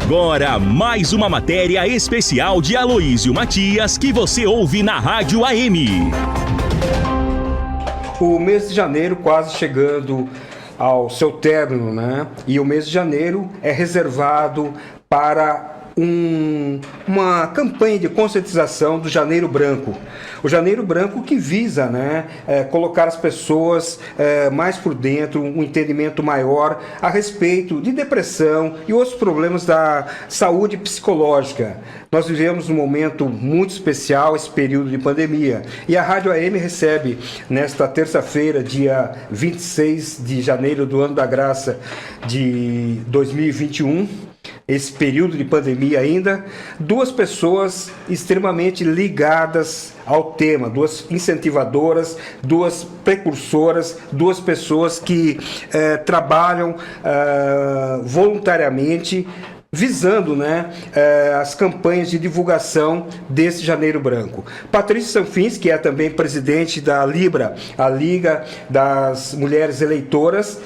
Agora, mais uma matéria especial de Aloísio Matias que você ouve na Rádio AM. O mês de janeiro quase chegando ao seu término, né? E o mês de janeiro é reservado para uma campanha de conscientização do Janeiro Branco. O Janeiro Branco que visa, né, colocar as pessoas mais por dentro, um entendimento maior a respeito de depressão e outros problemas da saúde psicológica. Nós vivemos um momento muito especial, esse período de pandemia, e a Rádio AM recebe, nesta terça-feira, dia 26 de janeiro do ano da graça de 2021, esse período de pandemia ainda, duas pessoas extremamente ligadas ao tema, duas incentivadoras, duas precursoras, duas pessoas que trabalham voluntariamente visando, né, as campanhas de divulgação desse Janeiro Branco. Patrícia Sanfins, que é também presidente da Libra, a Liga das Mulheres Eleitoras,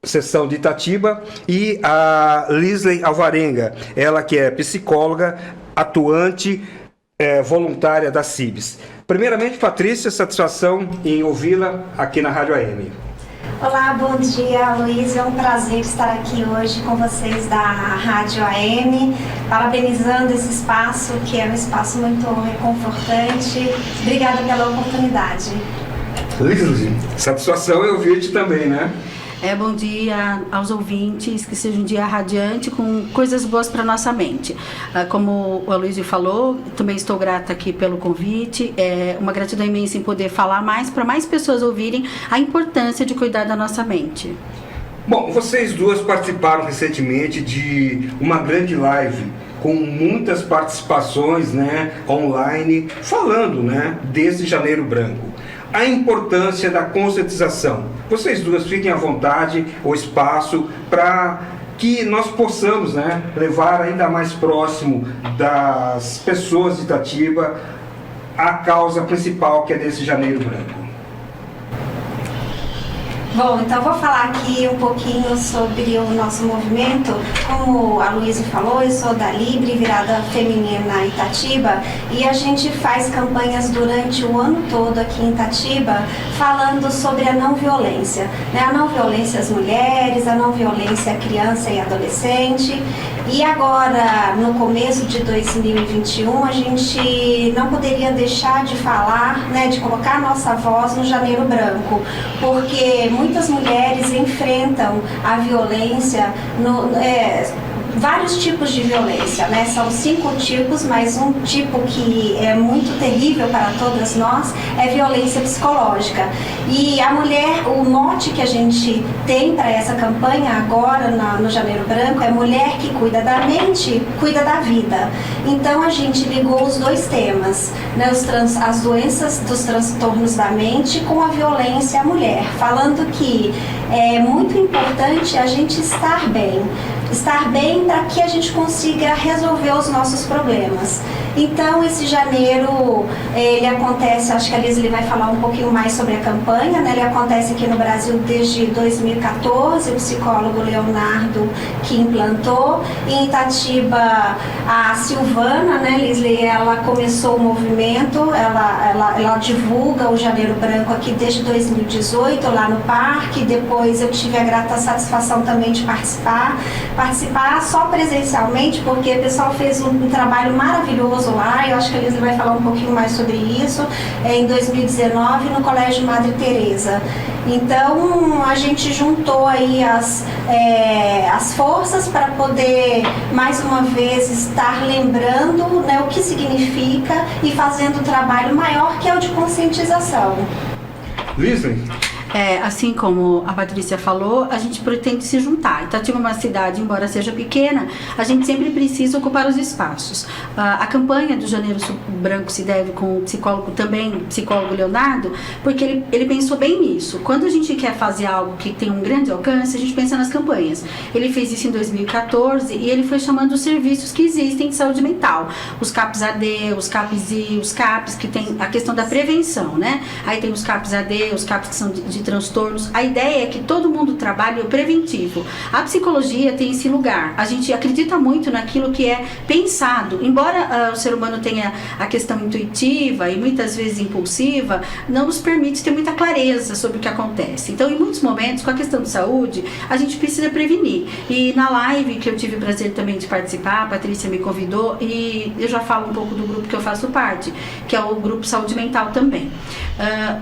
seção de Itatiba, e a Lisley Alvarenga, ela que é psicóloga, atuante, voluntária da CIBS. Primeiramente, Patrícia, satisfação em ouvi-la aqui na Rádio AM. Olá, bom dia, Luiz. É um prazer estar aqui hoje com vocês da Rádio AM, parabenizando esse espaço, que é um espaço muito reconfortante. Obrigada pela oportunidade. Lisley, satisfação em ouvir-te também, né? Bom dia aos ouvintes, que seja um dia radiante com coisas boas para nossa mente. Como o Aloísio falou, também estou grata aqui pelo convite. É uma gratidão imensa em poder falar mais para mais pessoas ouvirem a importância de cuidar da nossa mente. Bom, vocês duas participaram recentemente de uma grande live com muitas participações, né, online, falando, né, desse Janeiro Branco. A importância da conscientização. Vocês duas fiquem à vontade, o espaço, para que nós possamos, né, levar ainda mais próximo das pessoas de Itatiba a causa principal, que é desse Janeiro Branco. Bom, então vou falar aqui um pouquinho sobre o nosso movimento. Como a Luísa falou, eu sou da Libre, Virada Feminina Itatiba, e a gente faz campanhas durante o ano todo aqui em Itatiba, falando sobre a não violência, né? A não violência às mulheres, a não violência à criança e adolescente. E agora, no começo de 2021, a gente não poderia deixar de falar, né, de colocar a nossa voz no Janeiro Branco, porque muitas mulheres enfrentam a violência, vários tipos de violência, né? São 5 tipos, mas um tipo que é muito terrível para todas nós é violência psicológica. E a mulher, o mote que a gente tem para essa campanha agora no Janeiro Branco é mulher que cuida da mente, cuida da vida. Então a gente ligou os dois temas, né? As doenças dos transtornos da mente com a violência à mulher, falando que é muito importante a gente estar bem para que a gente consiga resolver os nossos problemas. Então esse janeiro, ele acontece, acho que a Liz vai falar um pouquinho mais sobre a campanha, né? Ele acontece aqui no Brasil desde 2014, o psicólogo Leonardo que implantou. Em Itatiba, a Silvana, né, Lisley, ela começou o movimento, ela divulga o Janeiro Branco aqui desde 2018, lá no parque. Depois eu tive a grata satisfação também de participar só presencialmente, porque o pessoal fez um trabalho maravilhoso lá. Eu acho que a Liz vai falar um pouquinho mais sobre isso, em 2019 no Colégio Madre Teresa. Então a gente juntou aí as forças para poder mais uma vez estar lembrando, né, o que significa e fazendo um trabalho maior, que é o de conscientização. Lisley? Assim como a Patrícia falou, a gente pretende se juntar. Itatiba é uma cidade, embora seja pequena, a gente sempre precisa ocupar os espaços. A campanha do Janeiro Branco se deve com o psicólogo também, psicólogo Leonardo, porque ele pensou bem nisso. Quando a gente quer fazer algo que tem um grande alcance, a gente pensa nas campanhas. Ele fez isso em 2014 e ele foi chamando os serviços que existem de saúde mental. Os CAPs AD, os CAPs I, os CAPs que tem a questão da prevenção, né? Aí tem os CAPs AD, os CAPs que são de de transtornos. A ideia é que todo mundo trabalhe o preventivo. A psicologia tem esse lugar. A gente acredita muito naquilo que é pensado. Embora o ser humano tenha a questão intuitiva e muitas vezes impulsiva, não nos permite ter muita clareza sobre o que acontece. Então, em muitos momentos, com a questão de saúde, a gente precisa prevenir. E na live que eu tive o prazer também de participar, a Patrícia me convidou e eu já falo um pouco do grupo que eu faço parte, que é o grupo Saúde Mental também.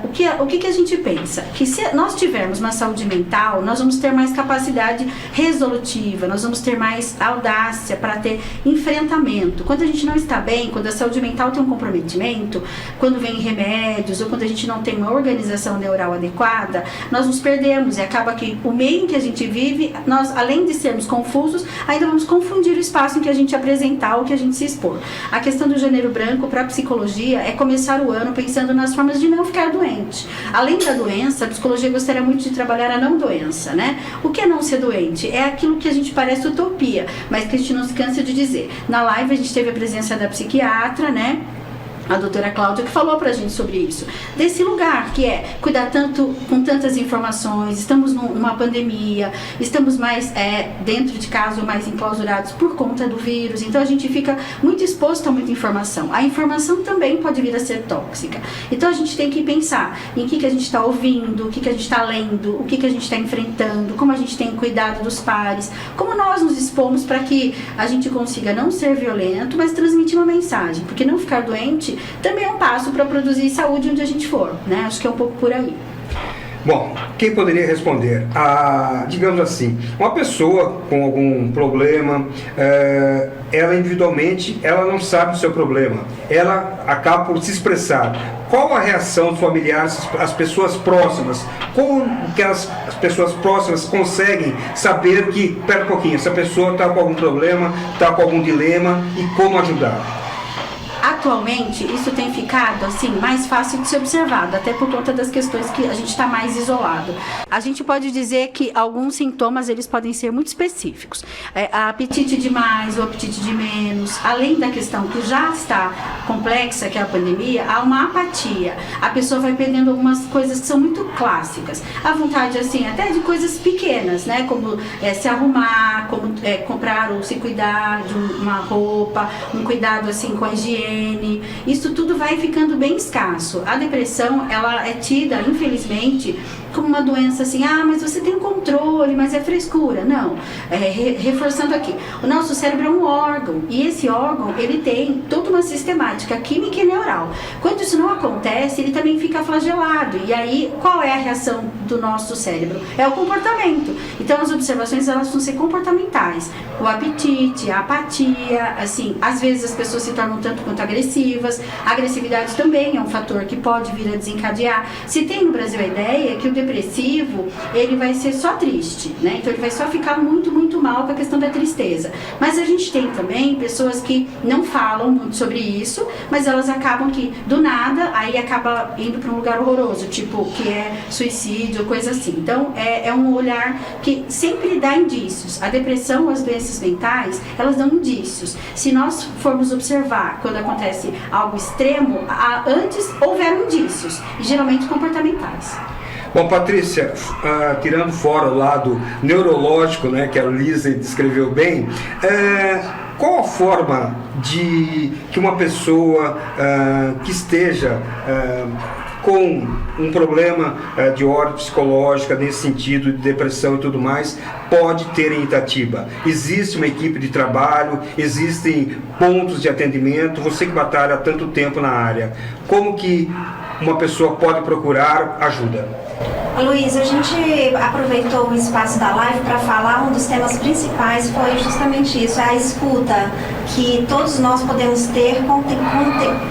O que a gente pensa? Que se nós tivermos uma saúde mental, nós vamos ter mais capacidade resolutiva, nós vamos ter mais audácia para ter enfrentamento. Quando a gente não está bem, quando a saúde mental tem um comprometimento, quando vem remédios ou quando a gente não tem uma organização neural adequada, nós nos perdemos e acaba que o meio em que a gente vive, nós, além de sermos confusos, ainda vamos confundir o espaço em que a gente apresentar ou que a gente se expor. A questão do janeiro branco para a psicologia é começar o ano pensando nas formas de não ficar doente. Além da doença, a psicologia gostaria muito de trabalhar a não doença, né? O que é não ser doente? É aquilo que a gente parece utopia, mas que a gente não se cansa de dizer. Na live a gente teve a presença da psiquiatra, né? A doutora Cláudia, que falou pra gente sobre isso, desse lugar que é cuidar tanto com tantas informações, estamos numa pandemia, estamos mais dentro de casa ou mais enclausurados por conta do vírus, então a gente fica muito exposto a muita informação. A informação também pode vir a ser tóxica, então a gente tem que pensar em o que a gente está ouvindo, o que a gente está lendo, o que a gente está enfrentando, como a gente tem cuidado dos pares, como nós nos expomos para que a gente consiga não ser violento, mas transmitir uma mensagem, porque não ficar doente também é um passo para produzir saúde onde a gente for, né? Acho que é um pouco por aí. Bom, quem poderia responder? Digamos assim, uma pessoa com algum problema, ela individualmente, ela não sabe do seu problema, ela acaba por se expressar. Qual a reação dos familiares, as pessoas próximas? Como que as pessoas próximas conseguem saber que, pera um pouquinho, essa pessoa está com algum problema, está com algum dilema e como ajudar? Atualmente, isso tem ficado assim mais fácil de ser observado, até por conta das questões que a gente está mais isolado. A gente pode dizer que alguns sintomas eles podem ser muito específicos. Apetite demais ou apetite de menos, além da questão que já está complexa, que é a pandemia, há uma apatia. A pessoa vai perdendo algumas coisas que são muito clássicas. A vontade, assim, até de coisas pequenas, né? Como se arrumar, como comprar ou se cuidar de uma roupa, um cuidado assim com a higiene. Isso tudo vai ficando bem escasso. A depressão, ela é tida, infelizmente, como uma doença assim, mas você tem controle, mas é frescura. Não, reforçando aqui, o nosso cérebro é um órgão, e esse órgão, ele tem toda uma sistemática química e neural. Quando isso não acontece, ele também fica flagelado, e aí, qual é a reação do nosso cérebro? É o comportamento. Então, as observações, elas vão ser comportamentais. O apetite, a apatia, assim, às vezes as pessoas se tornam tanto quanto agressivas. A agressividade também é um fator que pode vir a desencadear. Se tem no Brasil a ideia que o depressivo, ele vai ser só triste, né? Então ele vai só ficar muito, muito mal com a questão da tristeza. Mas a gente tem também pessoas que não falam muito sobre isso, mas elas acabam que, do nada, aí acaba indo para um lugar horroroso, tipo, que é suicídio, coisa assim. Então é um olhar que sempre dá indícios. A depressão, as doenças mentais, elas dão indícios. Se nós formos observar quando acontece algo extremo, antes houveram indícios, e geralmente comportamentais. Bom, Patrícia, tirando fora o lado neurológico, né, que a Lisa descreveu bem, qual a forma de que uma pessoa que esteja com um problema de ordem psicológica, nesse sentido, de depressão e tudo mais, pode ter em Itatiba? Existe uma equipe de trabalho, existem pontos de atendimento, você que batalha há tanto tempo na área, como que uma pessoa pode procurar ajuda? Luiz, a gente aproveitou o espaço da live para falar, um dos temas principais foi justamente isso, a escuta que todos nós podemos ter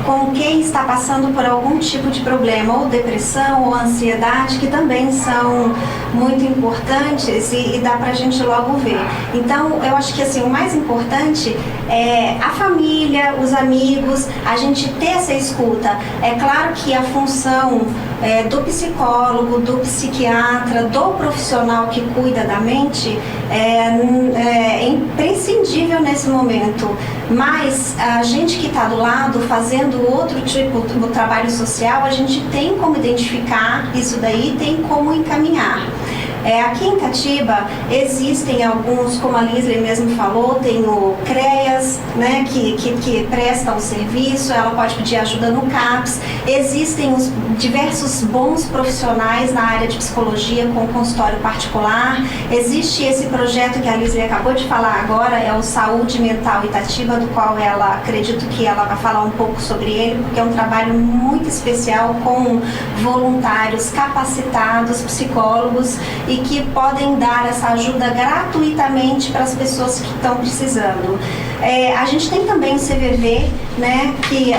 com quem está passando por algum tipo de problema, ou depressão, ou ansiedade, que também são muito importantes e dá para a gente logo ver. Então, eu acho que assim, o mais importante é a família, os amigos, a gente ter essa escuta. É claro que a função do psicólogo, do psiquiatra, do profissional que cuida da mente é imprescindível nesse momento. Mas a gente que está do lado fazendo outro tipo de trabalho social, a gente tem como identificar isso daí, tem como encaminhar. Aqui em Itatiba existem alguns, como a Lisley mesmo falou, tem o CREAS, né, que presta o serviço, ela pode pedir ajuda no CAPS. Existem os diversos bons profissionais na área de psicologia com consultório particular. Existe esse projeto que a Lisley acabou de falar agora, é o Saúde Mental Itatiba, do qual ela, acredito que ela vai falar um pouco sobre ele, porque é um trabalho muito especial com voluntários capacitados, psicólogos, e que podem dar essa ajuda gratuitamente para as pessoas que estão precisando. A gente tem também o CVV, né, que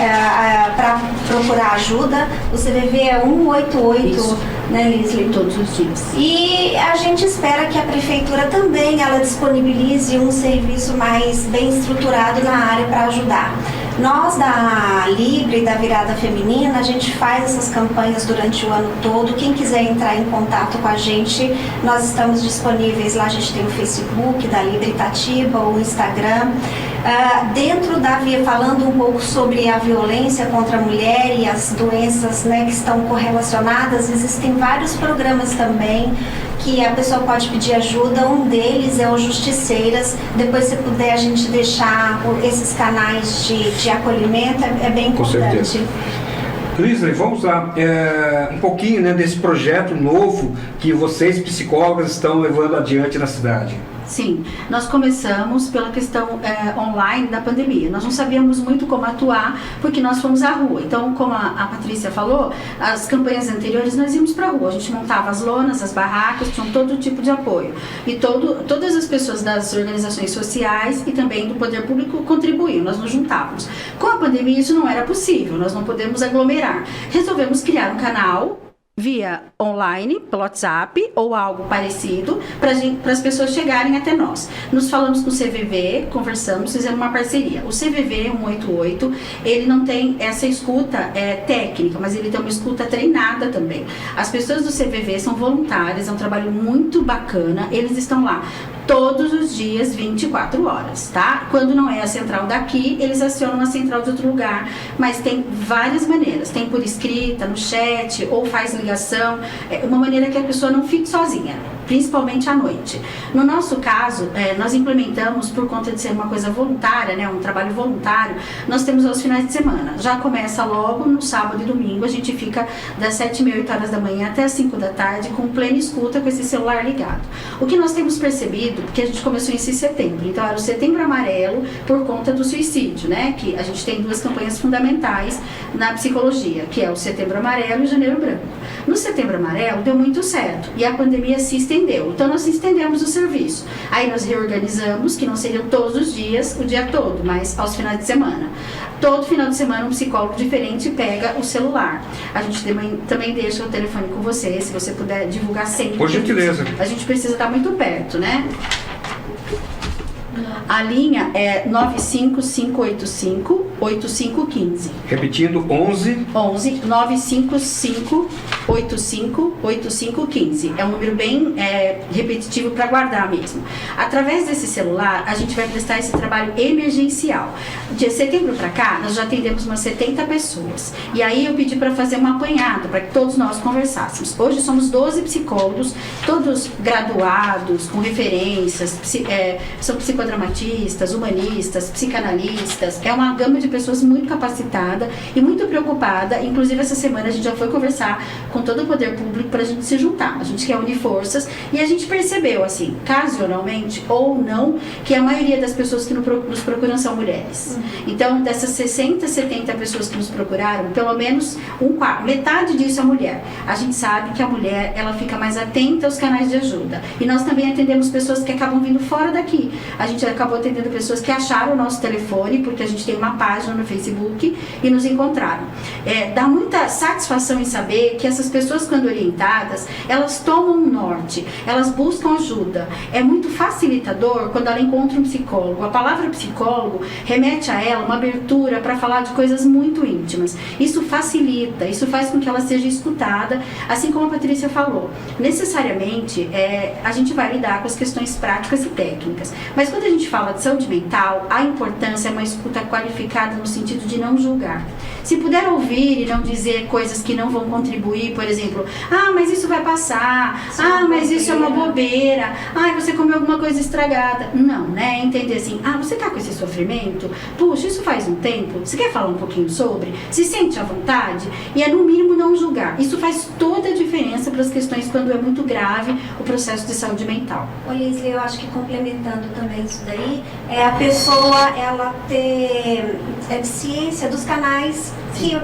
para procurar ajuda, o CVV é 188, isso, né, Lisley? Todos os dias. E a gente espera que a prefeitura também ela disponibilize um serviço mais bem estruturado na área para ajudar. Nós da Libre, da Virada Feminina, a gente faz essas campanhas durante o ano todo. Quem quiser entrar em contato com a gente, nós estamos disponíveis lá. A gente tem o Facebook da Libre Itatiba, o Instagram. Dentro da via, falando um pouco sobre a violência contra a mulher e as doenças, né, que estão correlacionadas, existem vários programas também que a pessoa pode pedir ajuda. Um deles é o Justiceiras. Depois, se puder, a gente deixar esses canais de acolhimento, é bem importante. Com certeza. Lisley, vamos lá um pouquinho, né, desse projeto novo que vocês, psicólogas, estão levando adiante na cidade. Sim, nós começamos pela questão online da pandemia. Nós não sabíamos muito como atuar, porque nós fomos à rua. Então, como a Patrícia falou, as campanhas anteriores nós íamos para a rua. A gente montava as lonas, as barracas, tinham todo tipo de apoio. E todas as pessoas das organizações sociais e também do poder público contribuíam, nós nos juntávamos. Com a pandemia isso não era possível, nós não podemos aglomerar. Resolvemos criar um canal via online, pelo WhatsApp ou algo parecido, para as pessoas chegarem até nós. Nos falamos com o CVV, conversamos, fizemos uma parceria. O CVV 188, ele não tem essa escuta técnica, mas ele tem uma escuta treinada também. As pessoas do CVV são voluntárias, é um trabalho muito bacana, eles estão lá todos os dias, 24 horas, tá? Quando não é a central daqui, eles acionam a central de outro lugar, mas tem várias maneiras, tem por escrita, no chat, ou faz ligação, uma maneira que a pessoa não fique sozinha, principalmente à noite. No nosso caso, nós implementamos, por conta de ser uma coisa voluntária, né, um trabalho voluntário, nós temos aos finais de semana. Já começa logo no sábado e domingo, a gente fica das 7h30, 8 horas da manhã até as 5 da tarde, com plena escuta, com esse celular ligado. O que nós temos percebido, porque a gente começou em setembro, então era o Setembro Amarelo por conta do suicídio, né, que a gente tem duas campanhas fundamentais na psicologia, que é o Setembro Amarelo e o Janeiro Branco. No Setembro Amarelo deu muito certo, e a pandemia se estendeu, então nós estendemos o serviço. Aí nós reorganizamos, que não seriam todos os dias, o dia todo, mas aos finais de semana. Todo final de semana um psicólogo diferente pega o celular. A gente também deixa o telefone com você, se você puder divulgar sempre. Por gentileza. A gente precisa estar muito perto, né? A linha é 95585-8515. Repetindo, 11 955-85-8515. É um número bem repetitivo para guardar mesmo. Através desse celular, a gente vai prestar esse trabalho emergencial. De setembro para cá, nós já atendemos umas 70 pessoas. E aí eu pedi para fazer uma apanhada, para que todos nós conversássemos. Hoje somos 12 psicólogos, todos graduados, com referências, são psicodramatistas, humanistas, psicanalistas. É uma gama de pessoas muito capacitada e muito preocupada. Inclusive, essa semana a gente já foi conversar com todo o poder público para a gente se juntar. A gente quer unir forças e a gente percebeu, assim, ocasionalmente ou não, que a maioria das pessoas que nos procuram são mulheres. Então, dessas 60, 70 pessoas que nos procuraram, pelo menos metade disso é mulher. A gente sabe que a mulher, ela fica mais atenta aos canais de ajuda. E nós também atendemos pessoas que acabam vindo fora daqui. A gente acabou atendendo pessoas que acharam o nosso telefone, porque a gente tem uma página página no Facebook e nos encontraram. Dá muita satisfação em saber que essas pessoas, quando orientadas, elas tomam um norte, elas buscam ajuda. É muito facilitador quando ela encontra um psicólogo. A palavra psicólogo remete a ela uma abertura para falar de coisas muito íntimas. Isso facilita, isso faz com que ela seja escutada, assim como a Patrícia falou. Necessariamente, a gente vai lidar com as questões práticas e técnicas. Mas quando a gente fala de saúde mental, a importância é uma escuta qualificada no sentido de não julgar. Se puder ouvir e não dizer coisas que não vão contribuir, por exemplo, mas isso vai passar, mas isso é uma bobeira, você comeu alguma coisa estragada. Não, né? Entender assim, você tá com esse sofrimento? Puxa, isso faz um tempo, você quer falar um pouquinho sobre? Se sente à vontade? E no mínimo não julgar. Isso faz toda a diferença para as questões quando é muito grave o processo de saúde mental. Ô Lisli, eu acho que complementando também isso daí, a pessoa ela ter ciência dos canais que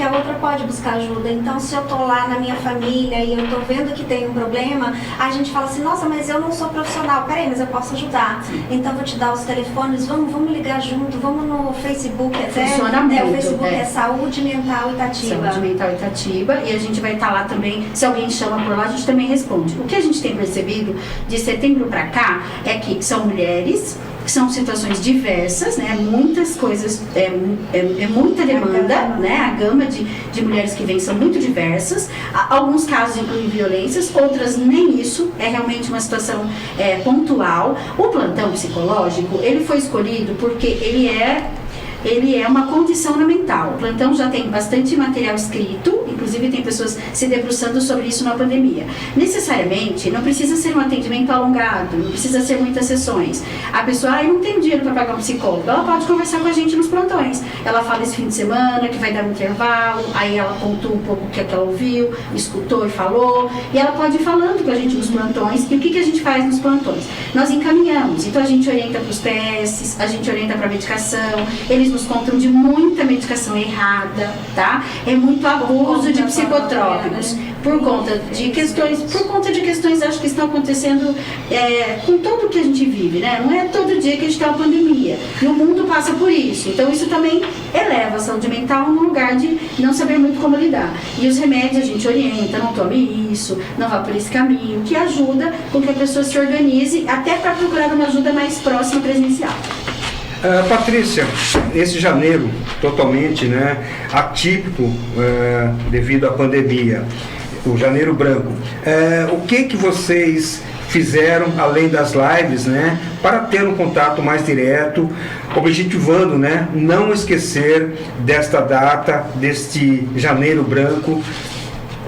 a outra pode buscar ajuda. Então, se eu tô lá na minha família e eu tô vendo que tem um problema, a gente fala assim, nossa, mas eu não sou profissional, peraí, mas eu posso ajudar. Então, vou te dar os telefones, vamos ligar junto, vamos no Facebook até. Funciona muito, o Facebook é Saúde Mental Itatiba. Saúde Mental Itatiba, e a gente vai estar lá também, se alguém chama por lá, a gente também responde. O que a gente tem percebido de setembro para cá é que são mulheres, são situações diversas, né? Muitas coisas, muita demanda, né? A gama de mulheres que vêm são muito diversas. Alguns casos incluem violências, outras nem isso, é realmente uma situação pontual. O plantão psicológico, ele foi escolhido porque ele é uma condição mental. O plantão já tem bastante material escrito, inclusive tem pessoas se debruçando sobre isso na pandemia. Necessariamente, não precisa ser um atendimento alongado, não precisa ser muitas sessões. A pessoa, não tem dinheiro para pagar um psicólogo, ela pode conversar com a gente nos plantões. Ela fala esse fim de semana, que vai dar um intervalo, aí ela pontua um pouco o que ela ouviu, escutou e falou, e ela pode ir falando com a gente nos plantões. E o que a gente faz nos plantões? Nós encaminhamos, então a gente orienta para os PS, a gente orienta para a medicação, eles nos contam de muita medicação errada, tá? É muito abuso de psicotrópicos por conta de questões acho que estão acontecendo com tudo o que a gente vive, né? Não é todo dia que a gente tem uma pandemia e o mundo passa por isso, então isso também eleva a saúde mental no lugar de não saber muito como lidar. E os remédios a gente orienta, não tome isso, não vá por esse caminho, que ajuda com que a pessoa se organize até para procurar uma ajuda mais próxima presencial. Patrícia, esse janeiro totalmente atípico devido à pandemia, o janeiro branco, o que vocês fizeram além das lives, para ter um contato mais direto, objetivando, não esquecer desta data, deste janeiro branco,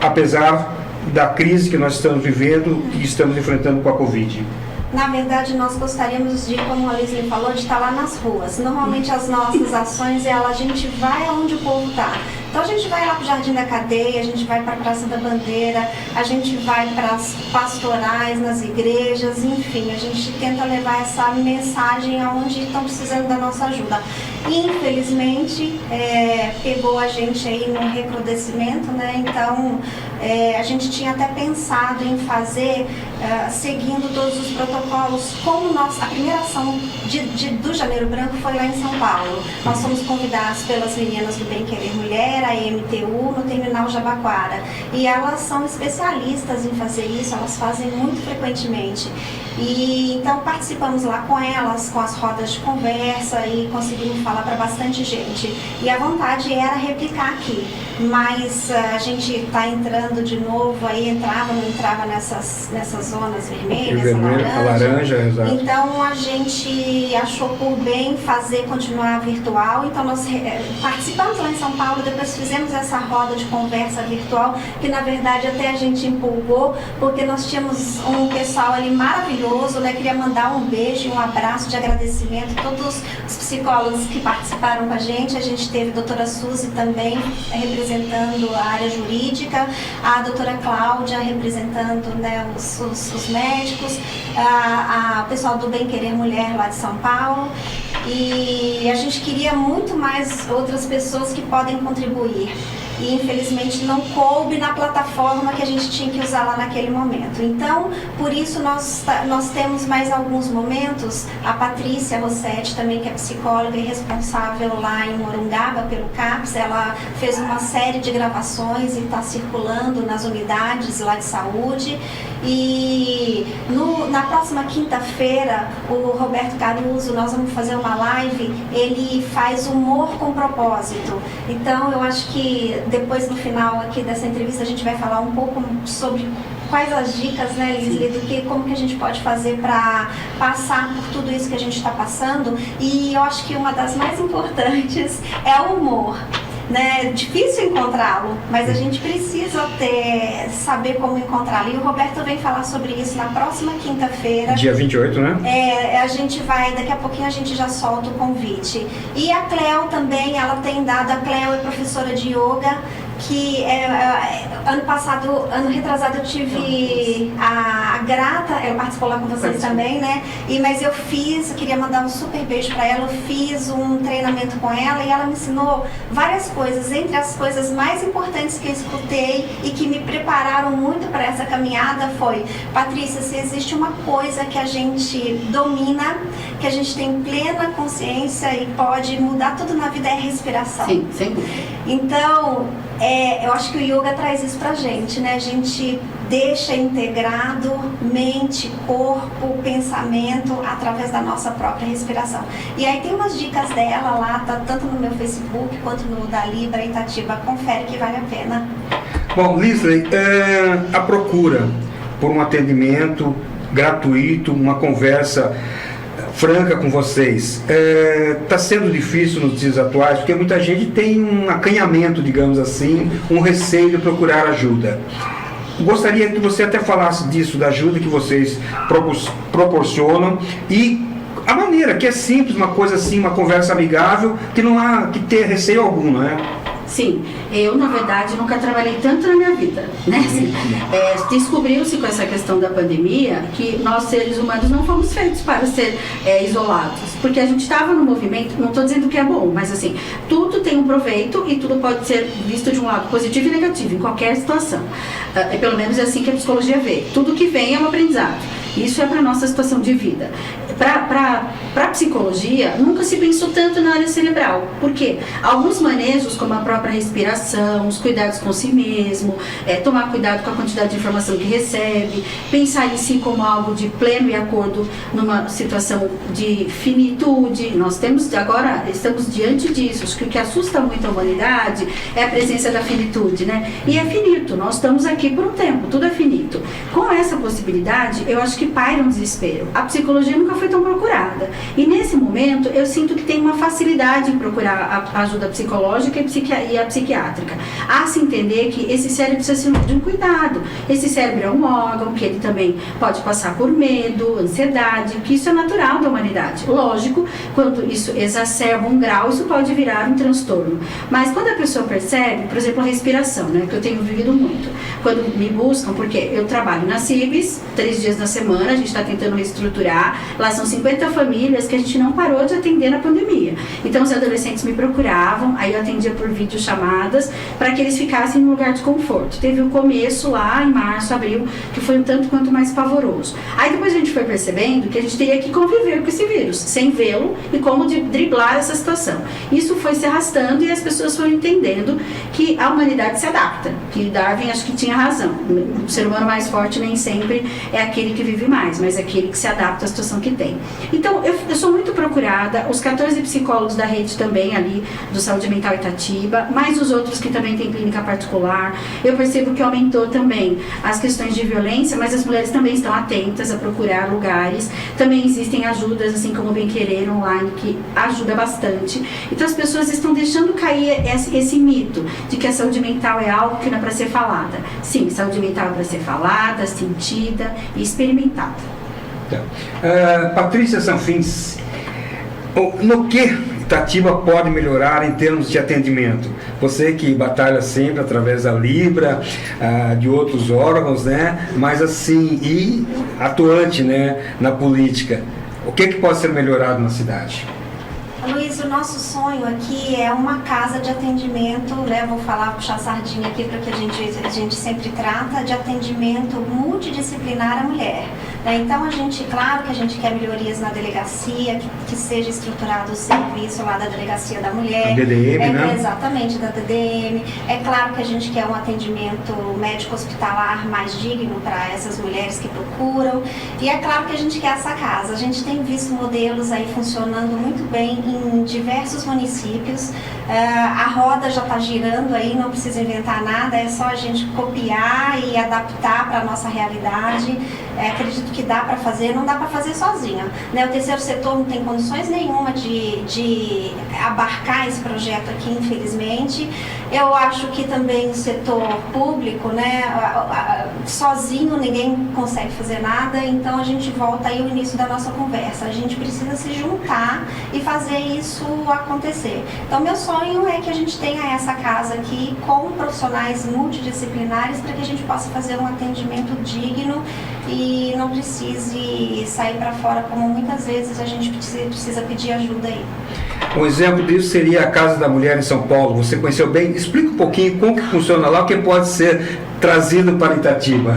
apesar da crise que nós estamos vivendo e estamos enfrentando com a Covid? Na verdade, nós gostaríamos de, como a Lisli falou, de estar lá nas ruas. Normalmente as nossas ações, a gente vai aonde o povo está. Então a gente vai lá para o Jardim da Cadeia, a gente vai para a Praça da Bandeira, a gente vai para as pastorais, nas igrejas, enfim, a gente tenta levar essa mensagem aonde estão precisando da nossa ajuda. E, infelizmente, pegou a gente aí no recrudescimento, então a gente tinha até pensado em fazer, seguindo todos os protocolos, como a primeira ação do Janeiro Branco foi lá em São Paulo. Nós fomos convidados pelas meninas do Bem Querer Mulher, a MTU, no Terminal Jabaquara. E elas são especialistas em fazer isso, elas fazem muito frequentemente. E então participamos lá com elas, com as rodas de conversa e conseguimos falar para bastante gente. E a vontade era replicar aqui, mas a gente está entrando de novo, aí não entrava nessas zonas vermelhas, laranja, exato. Então a gente achou por bem continuar virtual, então nós participamos lá em São Paulo, depois fizemos essa roda de conversa virtual, que na verdade até a gente empolgou, porque nós tínhamos um pessoal ali maravilhoso, queria mandar um beijo e um abraço de agradecimento a todos os psicólogos que participaram com a gente teve a doutora Suzy também representando a área jurídica, a doutora Cláudia representando os médicos, o pessoal do Bem Querer Mulher lá de São Paulo, e a gente queria muito mais outras pessoas que podem contribuir. e infelizmente não coube na plataforma que a gente tinha que usar lá naquele momento. Então, por isso nós temos mais alguns momentos. A Patrícia Rossetti também, que é psicóloga e responsável lá em Morungaba pelo CAPS, ela fez uma série de gravações e está circulando nas unidades lá de saúde. E na próxima quinta-feira, o Roberto Caruso, nós vamos fazer uma live, ele faz humor com propósito. Então eu acho que depois, no final aqui dessa entrevista, a gente vai falar um pouco sobre quais as dicas, né, Lisli, como que a gente pode fazer para passar por tudo isso que a gente está passando. E eu acho que uma das mais importantes é o humor. Né? Difícil encontrá-lo, mas a gente precisa saber como encontrá-lo. E o Roberto vem falar sobre isso na próxima quinta-feira. Dia 28, né? A gente vai, daqui a pouquinho a gente já solta o convite. E a Cleo também, ela tem dado, a Cleo é professora de yoga, que ano retrasado eu tive a Grata, ela participou lá com vocês também, né? Mas eu queria mandar um super beijo para ela, eu fiz um treinamento com ela e ela me ensinou várias coisas, entre as coisas mais importantes que eu escutei e que me prepararam muito para essa caminhada foi: Patrícia, se existe uma coisa que a gente domina, que a gente tem plena consciência e pode mudar tudo na vida, é a respiração. Sim, sem dúvida. Então, eu acho que o yoga traz isso pra gente, né? A gente deixa integrado mente, corpo, pensamento através da nossa própria respiração. E aí tem umas dicas dela lá, tá tanto no meu Facebook quanto no da Libra Itatiba. Confere que vale a pena. Bom, Lisli, a procura por um atendimento gratuito, uma conversa franca com vocês, está sendo difícil nos dias atuais, porque muita gente tem um acanhamento, digamos assim, um receio de procurar ajuda. Gostaria que você até falasse disso, da ajuda que vocês proporcionam e a maneira que é simples, uma coisa assim, uma conversa amigável, que não há que ter receio algum, não é? Sim, eu na verdade nunca trabalhei tanto na minha vida, né? Assim, descobriu-se com essa questão da pandemia que nós seres humanos não fomos feitos para ser isolados, porque a gente estava no movimento, não estou dizendo que é bom, mas assim, tudo tem um proveito e tudo pode ser visto de um lado positivo e negativo, em qualquer situação. Pelo menos é assim que a psicologia vê, tudo que vem é um aprendizado. Isso é para a nossa situação de vida. Para a psicologia, nunca se pensou tanto na área cerebral. Por quê? Alguns manejos, como a própria respiração, os cuidados com si mesmo, tomar cuidado com a quantidade de informação que recebe, pensar em si como algo de pleno e acordo numa situação de finitude. Nós estamos diante disso. Acho que o que assusta muito a humanidade é a presença da finitude, né? E é finito, nós estamos aqui por um tempo, tudo é finito. Com essa possibilidade, eu acho que paira um desespero. A psicologia nunca foi tão procurada. E nesse momento, eu sinto que tem uma facilidade em procurar a ajuda psicológica e a psiquiátrica. Há se entender que esse cérebro precisa de um cuidado. Esse cérebro é um órgão que ele também pode passar por medo, ansiedade, que isso é natural da humanidade. Lógico, quando isso exacerba um grau, isso pode virar um transtorno. Mas quando a pessoa percebe, por exemplo, a respiração, né, que eu tenho vivido muito, quando me buscam, porque eu trabalho na CIBS, 3 dias na semana, a gente está tentando reestruturar, lá são 50 famílias que a gente não parou de atender na pandemia. Então os adolescentes me procuravam, aí eu atendia por videochamadas, para que eles ficassem num lugar de conforto. Teve o começo lá em março, abril, que foi um tanto quanto mais pavoroso. Aí depois a gente foi percebendo que a gente teria que conviver com esse vírus, sem vê-lo e como driblar essa situação. Isso foi se arrastando e as pessoas foram entendendo que a humanidade se adapta, que Darwin acho que tinha razão. O ser humano mais forte nem sempre é aquele que vive mais, mas é aquele que se adapta à situação que tem. Então, eu sou muito procurada, os 14 psicólogos da rede também ali, do Saúde Mental Itatiba, mais os outros que também têm clínica particular. Eu percebo que aumentou também as questões de violência, mas as mulheres também estão atentas a procurar lugares. Também existem ajudas, assim como o Bem Querer online, que ajuda bastante. Então, as pessoas estão deixando cair esse mito de que a saúde mental é algo que não é para ser falada. Sim, saúde mental é para ser falada, sentida e experimentada. Patrícia Sanfins, no que Itatiba pode melhorar em termos de atendimento? Você que batalha sempre através da Libra, de outros órgãos, né? Mas assim, e atuante, né, na política, o que pode ser melhorado na cidade? Luiz, o nosso sonho aqui é uma casa de atendimento, né? Vou puxar a sardinha aqui para que a gente sempre trata de atendimento multidisciplinar à mulher. Né? Então, claro que a gente quer melhorias na delegacia, que seja estruturado o serviço lá da Delegacia da Mulher. A DDM, né? Exatamente, da DDM. É claro que a gente quer um atendimento médico-hospitalar mais digno para essas mulheres que procuram. E é claro que a gente quer essa casa. A gente tem visto modelos aí funcionando muito bem em diversos municípios. A roda já está girando aí, não precisa inventar nada, é só a gente copiar e adaptar para a nossa realidade. Acredito que dá para fazer, não dá para fazer sozinha. Né? O terceiro setor não tem condições nenhuma de abarcar esse projeto aqui, infelizmente. Eu acho que também o setor público, né, sozinho ninguém consegue fazer nada, então a gente volta aí ao início da nossa conversa. A gente precisa se juntar e fazer isso acontecer. Então, meu sonho é que a gente tenha essa casa aqui com profissionais multidisciplinares para que a gente possa fazer um atendimento digno e não precise sair para fora, como muitas vezes a gente precisa pedir ajuda aí. Um exemplo disso seria a Casa da Mulher em São Paulo. Você conheceu bem? Explica um pouquinho como que funciona lá, o que pode ser trazido para Itatiba.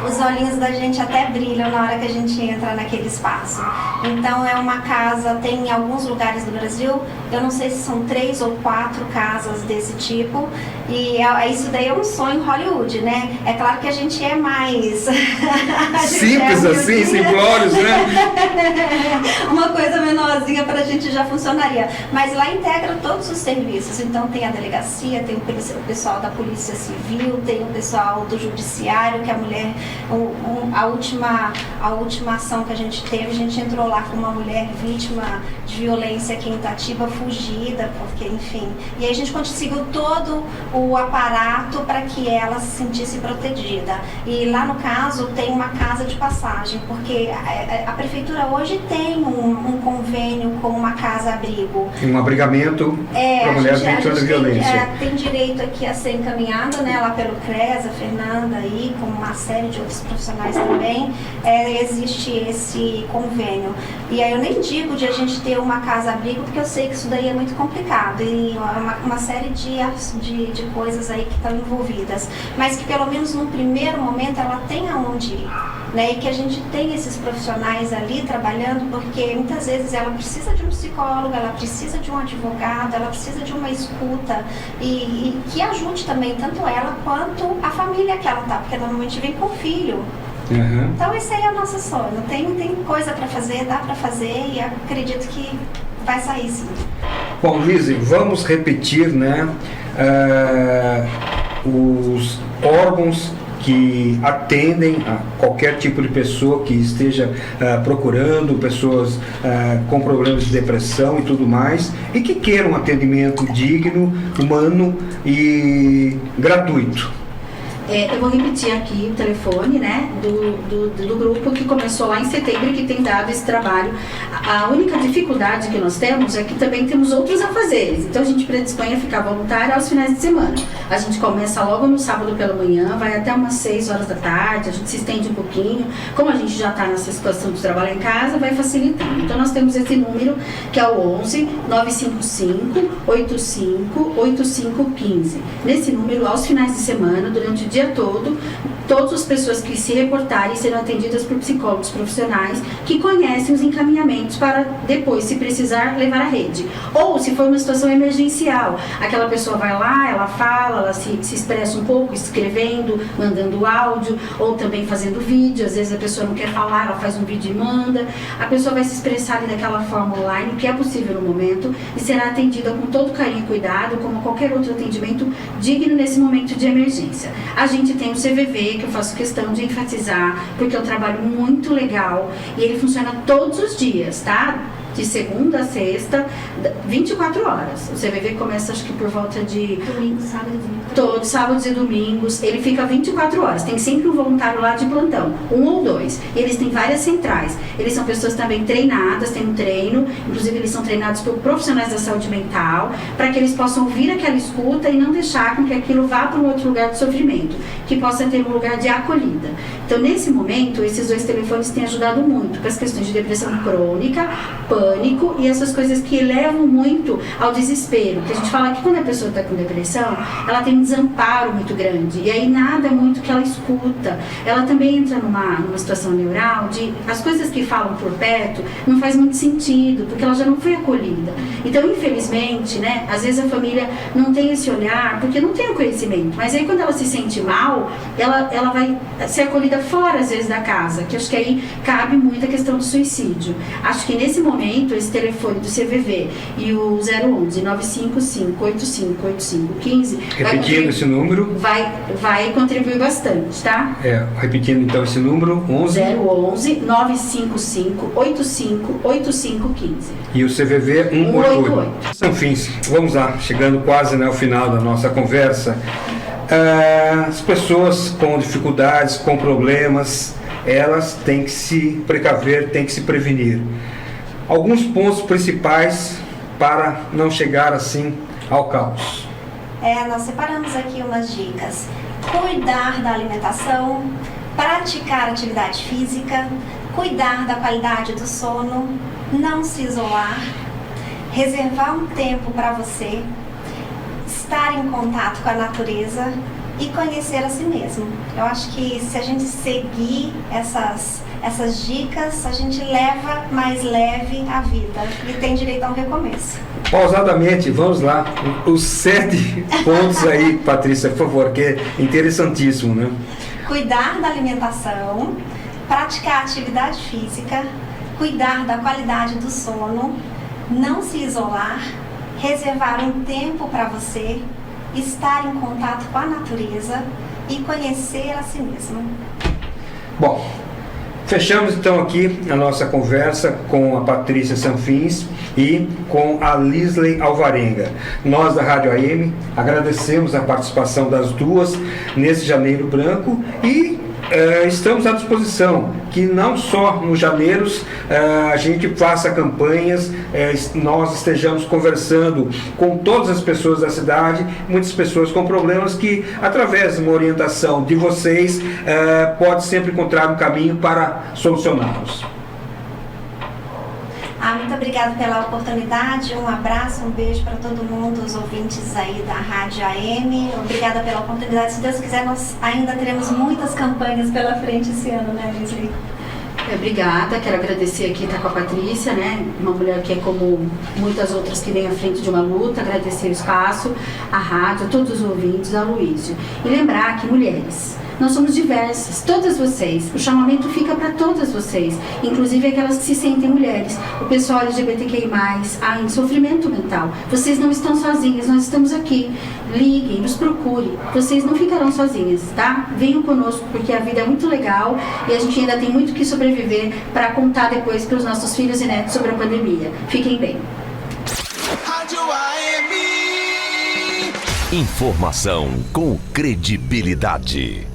Os olhinhos da gente até brilham na hora que a gente entra naquele espaço. Então é uma casa, tem em alguns lugares do Brasil, eu não sei se são 3 ou 4 casas desse tipo, e isso daí é um sonho Hollywood, né? É claro que a gente é mais... simples assim, simplórios, né? Uma coisa menorzinha para a gente já funcionaria. Mas lá integra todos os serviços. Então tem a delegacia, tem o pessoal da Polícia Civil, tem o pessoal do Judiciário, que a mulher... A última ação que a gente teve, a gente entrou lá com uma mulher vítima de violência aqui em Itatiba, fugida, porque, enfim... E aí a gente conseguiu todo o aparato para que ela se sentisse protegida. E lá, no caso, tem uma casa de passagem, porque a prefeitura hoje tem um convênio com uma casa-abrigo. Um abrigamento para mulheres vítimas de violência. Tem direito aqui a ser encaminhada, né, lá pelo CRES, a Fernanda aí, com uma série de outros profissionais também, existe esse convênio. E aí eu nem digo de a gente ter uma casa-abrigo, porque eu sei que isso daí é muito complicado, e uma série de coisas aí que estão envolvidas, mas que pelo menos no primeiro momento ela tem aonde ir. Né, e que a gente tem esses profissionais ali trabalhando, porque muitas vezes ela precisa de um psicólogo, ela precisa de um advogado, ela precisa de uma escuta e que ajude também tanto ela quanto a família que ela tá, porque normalmente vem com o filho. Uhum. Então esse aí é o nosso sonho. Tem coisa para fazer, dá para fazer e acredito que vai sair sim. Bom, Lise, vamos repetir, né, os órgãos que atendem a qualquer tipo de pessoa que esteja procurando, pessoas com problemas de depressão e tudo mais, e que queiram um atendimento digno, humano e gratuito. Eu vou repetir aqui o telefone, né, do grupo que começou lá em setembro e que tem dado esse trabalho. A única dificuldade que nós temos é que também temos outros afazeres. Então a gente predispõe a ficar voluntário aos finais de semana. A gente começa logo no sábado pela manhã, vai até umas 6 horas da tarde, a gente se estende um pouquinho. Como a gente já está nessa situação de trabalhar em casa, vai facilitando. Então nós temos esse número que é o 11 955 85 8515. Nesse número, aos finais de semana, durante o dia todo, todas as pessoas que se reportarem serão atendidas por psicólogos profissionais que conhecem os encaminhamentos para depois, se precisar, levar à rede. Ou se for uma situação emergencial, aquela pessoa vai lá, ela fala, ela se expressa um pouco, escrevendo, mandando áudio, ou também fazendo vídeo. Às vezes a pessoa não quer falar, ela faz um vídeo e manda. A pessoa vai se expressar ali daquela forma online, que é possível no momento, e será atendida com todo carinho e cuidado, como qualquer outro atendimento digno nesse momento de emergência. A gente tem o CVV, que eu faço questão de enfatizar, porque é um trabalho muito legal e ele funciona todos os dias, tá? De segunda a sexta, 24 horas. O CVV começa, acho que por volta de... Domingo, sábado e domingo. Todos sábados e domingos. Ele fica 24 horas. Tem sempre um voluntário lá de plantão, 1 ou 2. Eles têm várias centrais. Eles são pessoas também treinadas, têm um treino. Inclusive, eles são treinados por profissionais da saúde mental, para que eles possam ouvir aquela escuta e não deixar com que aquilo vá para um outro lugar de sofrimento, que possa ter um lugar de acolhida. Então, nesse momento, esses 2 telefones têm ajudado muito para as questões de depressão crônica, pânico e essas coisas que levam muito ao desespero. Que a gente fala que quando a pessoa está com depressão, ela tem um desamparo muito grande. E aí nada muito que ela escuta. Ela também entra numa situação neural de as coisas que falam por perto não faz muito sentido, porque ela já não foi acolhida. Então, infelizmente, né, às vezes a família não tem esse olhar, porque não tem o conhecimento. Mas aí quando ela se sente mal, ela vai ser acolhida fora, às vezes, da casa, que acho que aí cabe muito a questão do suicídio. Acho que nesse momento, esse telefone do CVV e o 011 955 85 85 15 Repetindo esse número. Vai contribuir bastante, tá? Repetindo então esse número, 011 955 85 85 15. E o CVV 188. Sanfins, vamos lá, chegando quase ao final da nossa conversa. As pessoas com dificuldades, com problemas, elas têm que se precaver, têm que se prevenir. Alguns pontos principais para não chegar assim ao caos. Nós separamos aqui umas dicas. Cuidar da alimentação, praticar atividade física, cuidar da qualidade do sono, não se isolar, reservar um tempo para você, estar em contato com a natureza e conhecer a si mesmo. Eu acho que se a gente seguir essas dicas, a gente leva mais leve a vida e tem direito a um recomeço. Pausadamente, vamos lá. Os 7 pontos aí, Patrícia, por favor, que é interessantíssimo, né? Cuidar da alimentação, praticar atividade física, cuidar da qualidade do sono, não se isolar, reservar um tempo para você, estar em contato com a natureza e conhecer a si mesmo. Bom, fechamos então aqui a nossa conversa com a Patrícia Sanfins e com a Lisley Alvarenga. Nós da Rádio AM agradecemos a participação das duas nesse Janeiro Branco e estamos à disposição que não só nos janeiros a gente faça campanhas, nós estejamos conversando com todas as pessoas da cidade, muitas pessoas com problemas que, através de uma orientação de vocês, pode sempre encontrar um caminho para solucioná-los. Muito obrigada pela oportunidade, um abraço, um beijo para todo mundo, os ouvintes aí da Rádio AM. Obrigada pela oportunidade. Se Deus quiser, nós ainda teremos muitas campanhas pela frente esse ano, né, Lisley? Obrigada, quero agradecer aqui, estar com a Patrícia, né? Uma mulher que é como muitas outras que vem à frente de uma luta, agradecer o espaço, a rádio, a todos os ouvintes, a Luísio. E lembrar que mulheres, nós somos diversas, todas vocês, o chamamento fica para todas vocês, inclusive aquelas que se sentem mulheres, o pessoal LGBTQI+, em sofrimento mental. Vocês não estão sozinhas, nós estamos aqui. Liguem, nos procurem, vocês não ficarão sozinhas, tá? Venham conosco, porque a vida é muito legal e a gente ainda tem muito que sobreviver para contar depois para os nossos filhos e netos sobre a pandemia. Fiquem bem. Rádio AM. Informação com credibilidade.